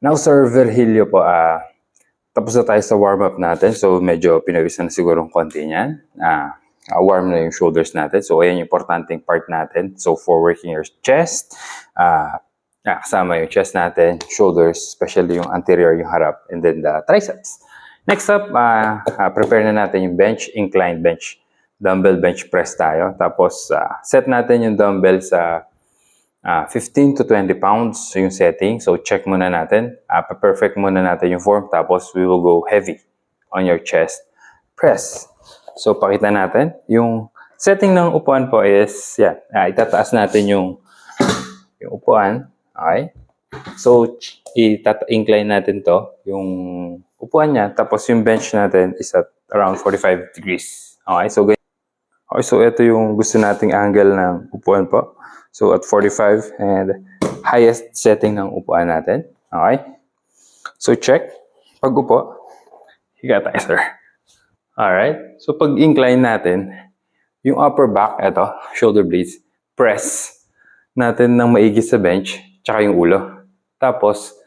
Now, Sir Virgilio po, tapos na tayo sa warm-up natin. So, medyo pinawisan na siguro ng konti niyan. Warm na yung shoulders natin. So, ayan yung importanteng part natin. So, for working your chest, kasama yung chest natin, shoulders, especially yung anterior, yung harap, and then the triceps. Next up, prepare na natin yung bench, inclined bench. Dumbbell bench press tayo. Tapos, set natin yung dumbbell sa 15 to 20 pounds yung setting. So, check muna natin. Pa-perfect muna natin yung form. Tapos, we will go heavy on your chest press. So, pakita natin. Yung setting ng upuan po is, yan. Itataas natin yung upuan. Okay? So, incline natin to. Yung upuan niya. Tapos, yung bench natin is at around 45 degrees. Okay? So, ganyan. Okay, so ito yung gusto nating angle ng upuan po. So at 45 and highest setting ng upuan natin. Okay? So check. Pag upo, higa tayo, sir. Alright? So pag incline natin, yung upper back, ito, shoulder blades, press natin ng maigi sa bench, tsaka yung ulo. Tapos,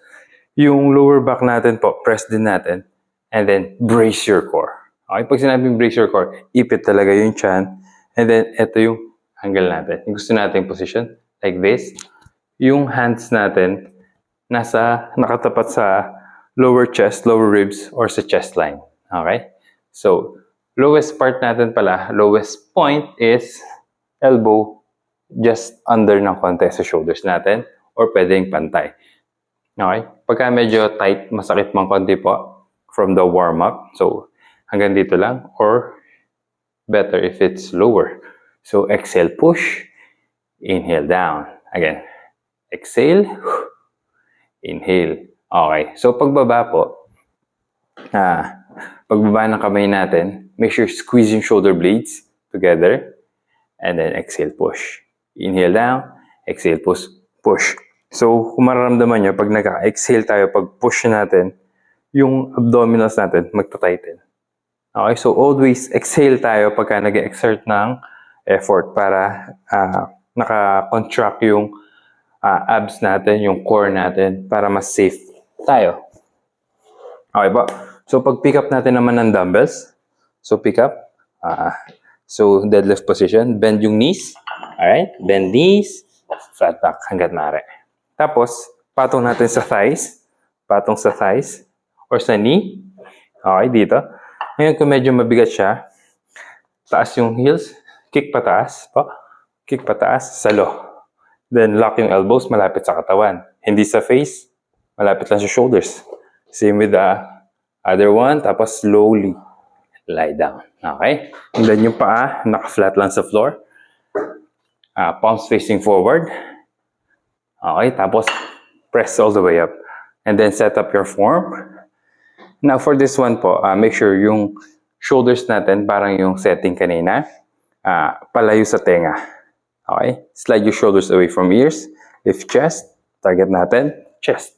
yung lower back natin po, press din natin. And then, brace your core. Okay, pag sinabing brace your core, ipit talaga yung chan. And then, ito yung angle natin. Yung gusto natin position, like this. Yung hands natin, nakatapat sa lower chest, lower ribs, or sa chest line. Okay? So, lowest part natin pala, lowest point is elbow just under ng konti sa shoulders natin, or pwedeng pantay. Okay? Pagka medyo tight, masakit mang konti po from the warm-up. So, hanggang dito lang, or better if it's lower. So, exhale, push, inhale, down. Again, exhale, inhale. Okay, so pagbaba po, pagbaba ng kamay natin, make sure squeeze yung shoulder blades together, and then exhale, push. Inhale down, exhale, push, push. So, kung mararamdaman nyo, pag nag-exhale tayo, pag push natin, yung abdominals natin, magta-tighten. Okay, so always exhale tayo pagka nag-exert ng effort para naka-contract yung abs natin, yung core natin, para mas safe tayo. Okay po? So pag pick up natin naman ng dumbbells, so pick up, so deadlift position, bend yung knees, alright? Bend knees, flat back hanggat maaari. Tapos, patong natin sa thighs, patong sa thighs, or sa knee, okay, dito. Ngayon, kung medyo mabigat siya, taas yung heels, kick pataas, kick pataas, salo. Then, lock yung elbows, malapit sa katawan. Hindi sa face, malapit lang sa shoulders. Same with the other one, tapos slowly lie down. Okay? And then yung paa, naka-flat lang sa floor. Palms facing forward. Okay, tapos press all the way up. And then set up your form. Now, for this one po, make sure yung shoulders natin, parang yung setting kanina, palayo sa tenga. Okay? Slide your shoulders away from ears. Lift chest. Target natin, chest.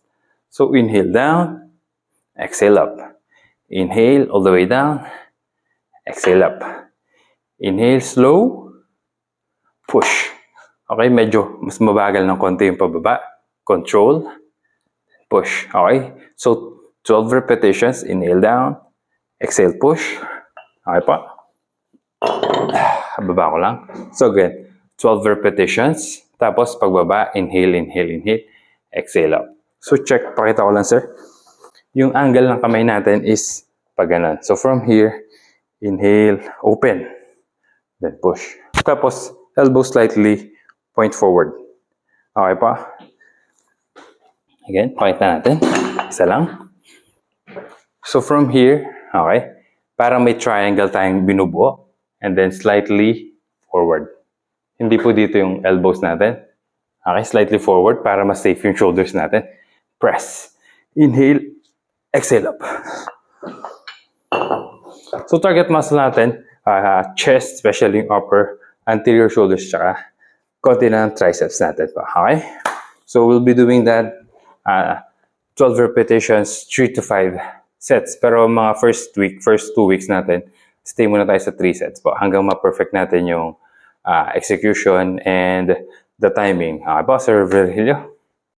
So, inhale down. Exhale up. Inhale all the way down. Exhale up. Inhale slow. Push. Okay? Medyo mas mabagal ng konti yung pababa. Control. Push. Okay? So, 12 repetitions, inhale down, exhale, push. Okay po? Baba ko lang. So again, 12 repetitions. Tapos pagbaba, inhale, inhale, inhale, exhale up. So check, pakita ko lang sir. Yung angle ng kamay natin is pag ganun. So from here, inhale, open, then push. Tapos elbow slightly point forward. Okay po? Again, pakita natin. Isa lang. So from here, okay, parang may triangle tayong binubuo and then slightly forward. Hindi po dito yung elbows natin. Okay, slightly forward para mas safe yung shoulders natin. Press. Inhale, exhale up. So target muscle natin, chest, especially yung upper, anterior shoulders, tsaka konti na ng triceps natin pa. Okay? So we'll be doing that 12 repetitions, 3 to 5 sets. Pero mga first 2 weeks natin, stay muna tayo sa 3 sets po hanggang ma-perfect natin yung execution and the timing. Okay po, Sir Virgilio?